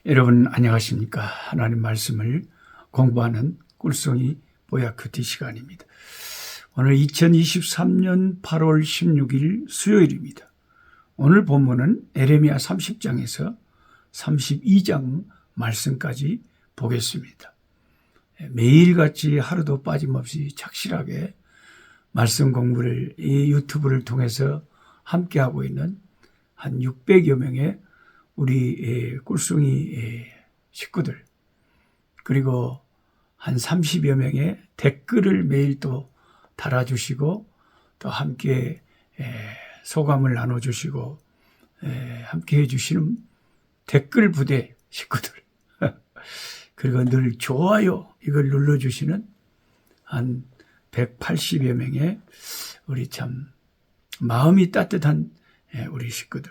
여러분 안녕하십니까? 하나님 말씀을 공부하는 꿀송이 보야큐티 시간입니다. 오늘 2023년 8월 16일 수요일입니다. 오늘 본문은 에레미야 30장에서 32장 말씀까지 보겠습니다. 매일같이 하루도 빠짐없이 착실하게 말씀 공부를 이 유튜브를 통해서 함께하고 있는 한 600여 명의 우리 꿀송이 식구들, 그리고 한 30여 명의 댓글을 매일 또 달아주시고 또 함께 소감을 나눠주시고 함께 해주시는 댓글 부대 식구들 그리고 늘 좋아요 이걸 눌러주시는 한 180여 명의 우리 참 마음이 따뜻한 우리 식구들,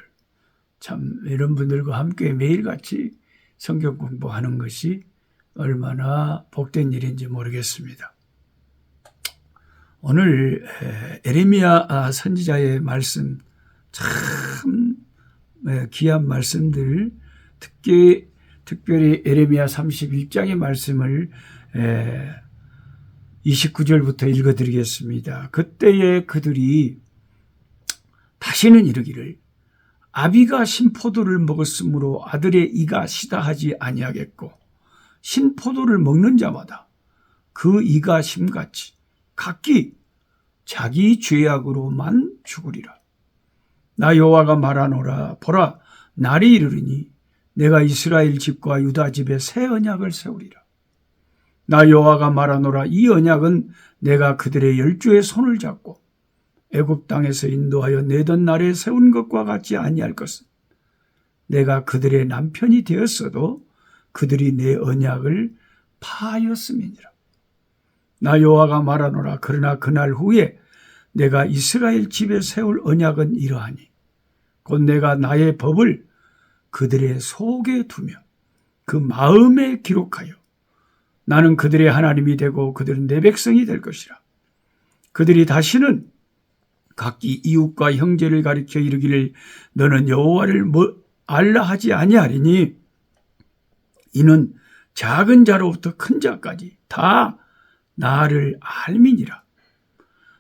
참 이런 분들과 함께 매일같이 성경 공부하는 것이 얼마나 복된 일인지 모르겠습니다. 오늘 에레미야 선지자의 말씀, 참 귀한 말씀들, 특별히 에레미야 31장의 말씀을 29절부터 읽어드리겠습니다. 그때에 그들이 다시는 이르기를 아비가 신포도를 먹었으므로 아들의 이가 시다하지 아니하겠고 신포도를 먹는 자마다 그 이가 심같이 각기 자기 죄악으로만 죽으리라. 나 여호와가 말하노라. 보라, 날이 이르리니 내가 이스라엘 집과 유다 집에 새 언약을 세우리라. 나 여호와가 말하노라. 이 언약은 내가 그들의 열조의 손을 잡고 애굽 땅에서 인도하여 내던 날에 세운 것과 같지 아니할 것은 내가 그들의 남편이 되었어도 그들이 내 언약을 파하였음이니라. 나 여호와가 말하노라. 그러나 그날 후에 내가 이스라엘 집에 세울 언약은 이러하니 곧 내가 나의 법을 그들의 속에 두며 그 마음에 기록하여 나는 그들의 하나님이 되고 그들은 내 백성이 될 것이라. 그들이 다시는 각기 이웃과 형제를 가리켜 이르기를 너는 여호와를 알라 하지 아니하리니 이는 작은 자로부터 큰 자까지 다 나를 알미니라.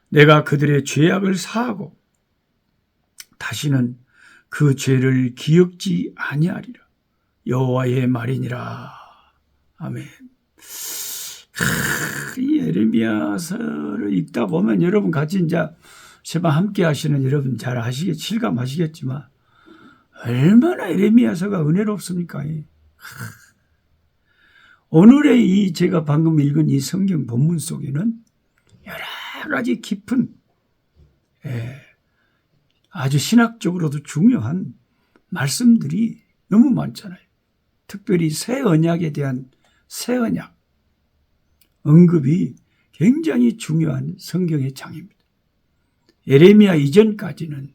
내가 그들의 죄악을 사하고 다시는 그 죄를 기억지 아니하리라. 여호와의 말이니라. 아멘. 이 에레미야서를 읽다 보면 여러분 같이 이제 제발 함께 하시는 여러분 잘 아시겠, 실감하시겠지만 얼마나 에레미야서가 은혜롭습니까? 오늘의 이 제가 방금 읽은 이 성경 본문 속에는 여러 가지 깊은 아주 신학적으로도 중요한 말씀들이 너무 많잖아요. 특별히 새 언약에 대한 새 언약 언급이 굉장히 중요한 성경의 장입니다. 에레미야 이전까지는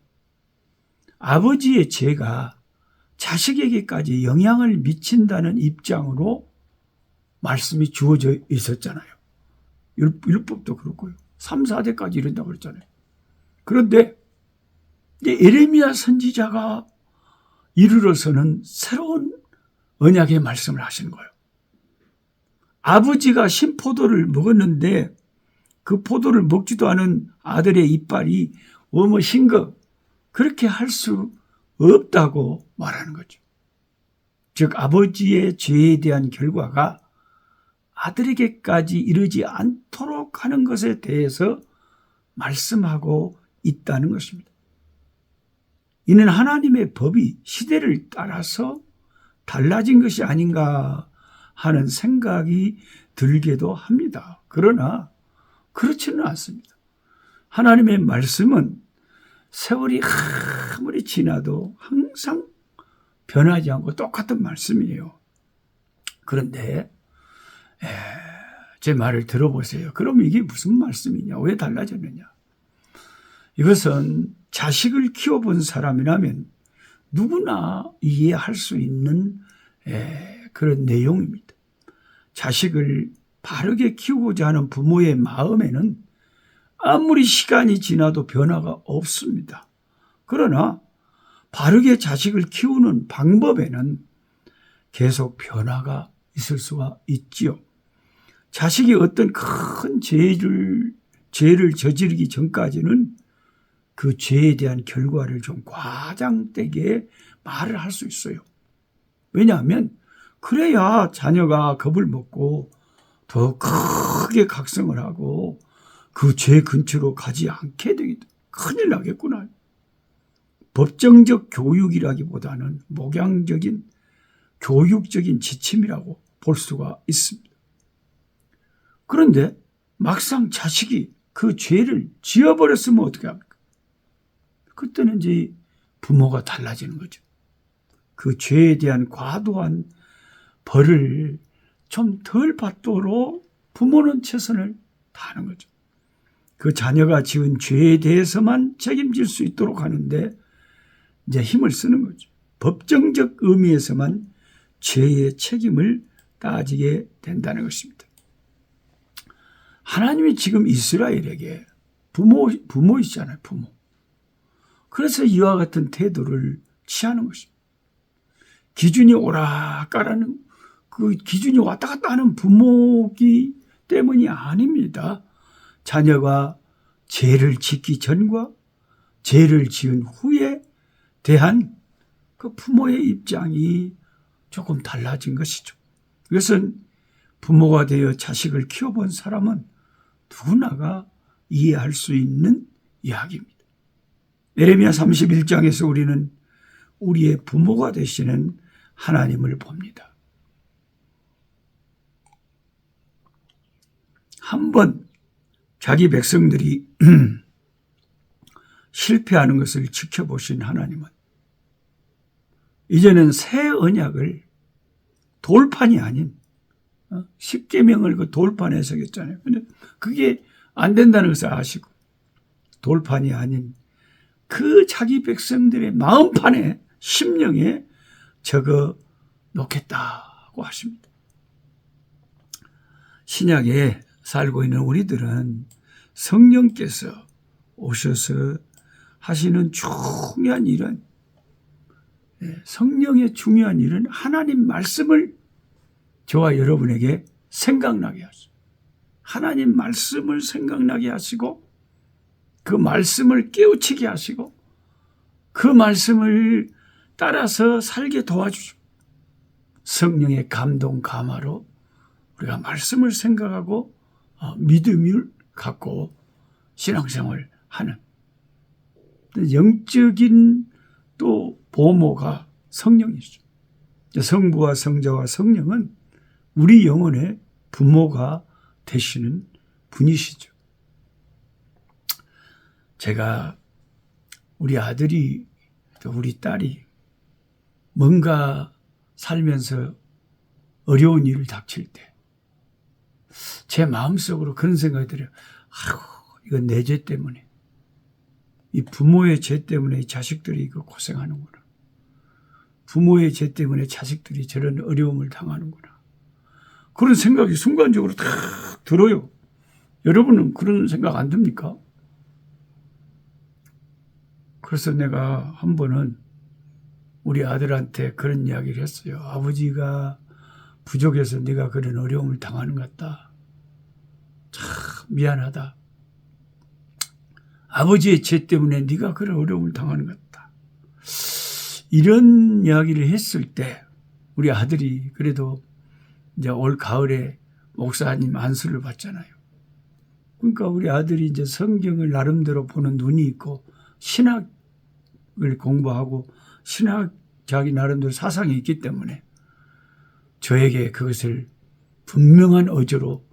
아버지의 죄가 자식에게까지 영향을 미친다는 입장으로 말씀이 주어져 있었잖아요. 율법도 그렇고요. 3, 4대까지 이런다고 그랬잖아요. 그런데 에레미야 선지자가 이르러서는 새로운 언약의 말씀을 하시는 거예요. 아버지가 신포도를 먹었는데 그 포도를 먹지도 않은 아들의 이빨이 싱거 그렇게 할 수 없다고 말하는 거죠. 즉 아버지의 죄에 대한 결과가 아들에게까지 이르지 않도록 하는 것에 대해서 말씀하고 있다는 것입니다. 이는 하나님의 법이 시대를 따라서 달라진 것이 아닌가 하는 생각이 들기도 합니다. 그러나 그렇지는 않습니다. 하나님의 말씀은 세월이 아무리 지나도 항상 변하지 않고 똑같은 말씀이에요. 그런데 제 말을 들어보세요. 그럼 이게 무슨 말씀이냐? 왜 달라졌느냐? 이것은 자식을 키워본 사람이라면 누구나 이해할 수 있는 그런 내용입니다. 자식을 바르게 키우고자 하는 부모의 마음에는 아무리 시간이 지나도 변화가 없습니다. 그러나 바르게 자식을 키우는 방법에는 계속 변화가 있을 수가 있지요. 자식이 어떤 큰 죄를 저지르기 전까지는 그 죄에 대한 결과를 좀 과장되게 말을 할 수 있어요. 왜냐하면 그래야 자녀가 겁을 먹고 더 크게 각성을 하고 그 죄 근처로 가지 않게 되겠다. 큰일 나겠구나. 법정적 교육이라기보다는 목양적인 교육적인 지침이라고 볼 수가 있습니다. 그런데 막상 자식이 그 죄를 지어버렸으면 어떻게 합니까? 그때는 이제 부모가 달라지는 거죠. 그 죄에 대한 과도한 벌을 좀 덜 받도록 부모는 최선을 다하는 거죠. 그 자녀가 지은 죄에 대해서만 책임질 수 있도록 하는데 이제 힘을 쓰는 거죠. 법정적 의미에서만 죄의 책임을 따지게 된다는 것입니다. 하나님이 지금 이스라엘에게 부모이시잖아요, 부모. 그래서 이와 같은 태도를 취하는 것입니다. 기준이 오락가라는 그 기준이 왔다 갔다 하는 부모기 때문이 아닙니다. 자녀가 죄를 짓기 전과 죄를 지은 후에 대한 그 부모의 입장이 조금 달라진 것이죠. 이것은 부모가 되어 자식을 키워본 사람은 누구나가 이해할 수 있는 이야기입니다. 예레미야 31장에서 우리는 우리의 부모가 되시는 하나님을 봅니다. 한번 자기 백성들이 실패하는 것을 지켜보신 하나님은 이제는 새 언약을 돌판이 아닌 십계명을 그 돌판에 새겼잖아요. 근데 그게 안 된다는 것을 아시고 돌판이 아닌 그 자기 백성들의 마음판에 심령에 적어 놓겠다고 하십니다. 신약에 살고 있는 우리들은 성령께서 오셔서 하시는 중요한 일은 성령의 중요한 일은 하나님 말씀을 저와 여러분에게 생각나게 하시고 하나님 말씀을 생각나게 하시고 그 말씀을 깨우치게 하시고 그 말씀을 따라서 살게 도와주시고 성령의 감동 감화로 우리가 말씀을 생각하고 믿음을 갖고 신앙생활을 하는 영적인 또 보모가 성령이죠. 성부와 성자와 성령은 우리 영혼의 부모가 되시는 분이시죠. 제가 우리 아들이 또 우리 딸이 뭔가 살면서 어려운 일을 닥칠 때 제 마음속으로 그런 생각이 들어요. 이건 내 죄 때문에 이 부모의 죄 때문에 이 자식들이 이거 고생하는구나. 부모의 죄 때문에 자식들이 저런 어려움을 당하는구나. 그런 생각이 순간적으로 다 들어요. 여러분은 그런 생각 안 듭니까? 그래서 내가 한 번은 우리 아들한테 그런 이야기를 했어요. 아버지가 부족해서 네가 그런 어려움을 당하는 것 같다. 참 미안하다. 아버지의 죄 때문에 네가 그런 어려움을 당하는 것 같다. 이런 이야기를 했을 때 우리 아들이 그래도 이제 올 가을에 목사님 안수를 받잖아요. 그러니까 우리 아들이 이제 성경을 나름대로 보는 눈이 있고 신학을 공부하고 신학 자기 나름대로 사상이 있기 때문에 저에게 그것을 분명한 어조로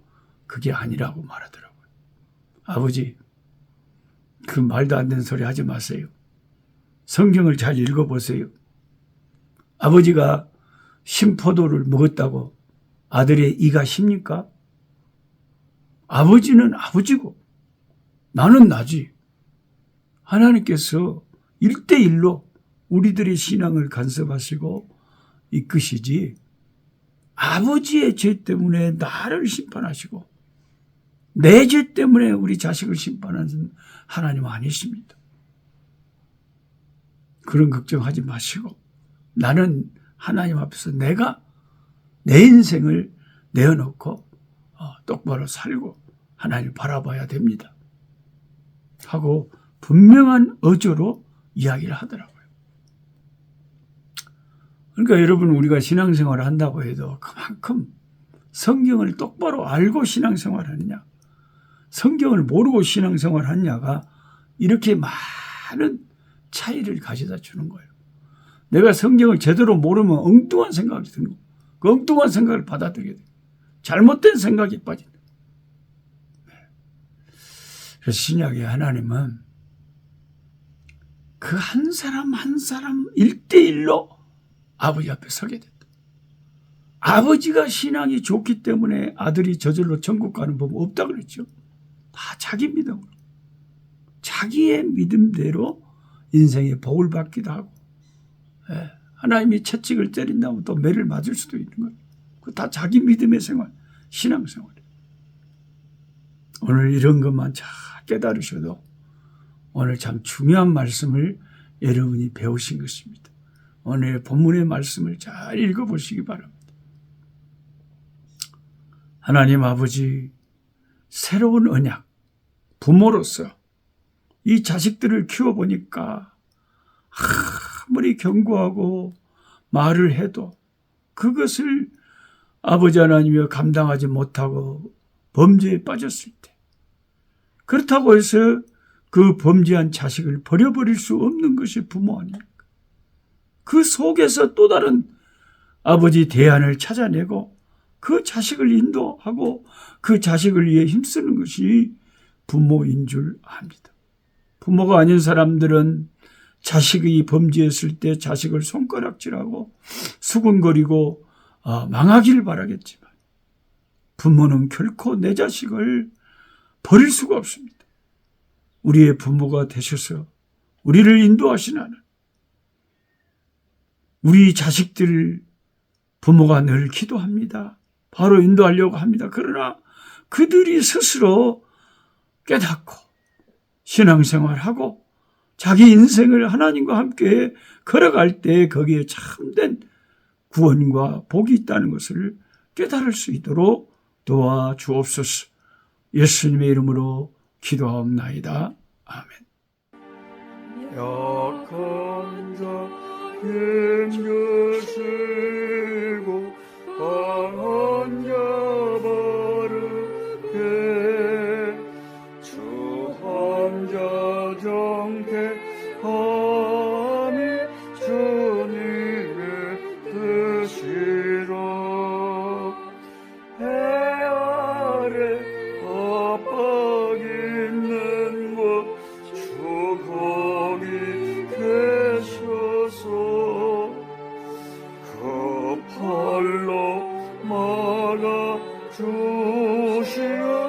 그게 아니라고 말하더라고요. 아버지, 그 말도 안 되는 소리 하지 마세요. 성경을 잘 읽어보세요. 아버지가 신포도를 먹었다고 아들의 이가 쉽니까? 아버지는 아버지고 나는 나지. 하나님께서 1대1로 우리들의 신앙을 간섭하시고 이끄시지 아버지의 죄 때문에 나를 심판하시고 내 죄 때문에 우리 자식을 심판하는 하나님 아니십니다. 그런 걱정하지 마시고 나는 하나님 앞에서 내가 내 인생을 내어놓고 똑바로 살고 하나님을 바라봐야 됩니다 하고 분명한 어조로 이야기를 하더라고요. 그러니까 여러분, 우리가 신앙생활을 한다고 해도 그만큼 성경을 똑바로 알고 신앙생활을 하느냐, 성경을 모르고 신앙생활을 하느냐가 이렇게 많은 차이를 가져다 주는 거예요. 내가 성경을 제대로 모르면 엉뚱한 생각이 드는 거예요. 그 엉뚱한 생각을 받아들이게 돼요. 잘못된 생각이 빠진다. 그래서 신약의 하나님은 그 한 사람 한 사람 1대1로 아버지 앞에 서게 된다. 아버지가 신앙이 좋기 때문에 아들이 저절로 천국 가는 법은 없다 그랬죠. 다 자기 믿음으로, 자기의 믿음대로 인생의 복을 받기도 하고, 하나님이 채찍을 때린다면 또 매를 맞을 수도 있는 거예요. 그 다 자기 믿음의 생활, 신앙생활이에요. 오늘 이런 것만 잘 깨달으셔도 오늘 참 중요한 말씀을 여러분이 배우신 것입니다. 오늘 본문의 말씀을 잘 읽어보시기 바랍니다. 하나님 아버지, 새로운 언약, 부모로서 이 자식들을 키워보니까 아무리 경고하고 말을 해도 그것을 아버지 하나님이 감당하지 못하고 범죄에 빠졌을 때, 그렇다고 해서 그 범죄한 자식을 버려버릴 수 없는 것이 부모 아닙니까? 그 속에서 또 다른 아버지 대안을 찾아내고 그 자식을 인도하고 그 자식을 위해 힘쓰는 것이 부모인 줄 압니다. 부모가 아닌 사람들은 자식이 범죄했을 때 자식을 손가락질하고 수군거리고 망하기를 바라겠지만, 부모는 결코 내 자식을 버릴 수가 없습니다. 우리의 부모가 되셔서 우리를 인도하신 하나님, 우리 자식들 부모가 늘 기도합니다. 바로 인도하려고 합니다. 그러나 그들이 스스로 깨닫고 신앙생활하고 자기 인생을 하나님과 함께 걸어갈 때 거기에 참된 구원과 복이 있다는 것을 깨달을 수 있도록 도와주옵소서. 예수님의 이름으로 기도하옵나이다. 아멘. 약한 자 힘주시고 강한 자 바르게 주한 자 정케함이 주님의 뜻이라. 해 아래 압박 있는 곳 주 거기 계셔서 그 팔로 막아 주시오.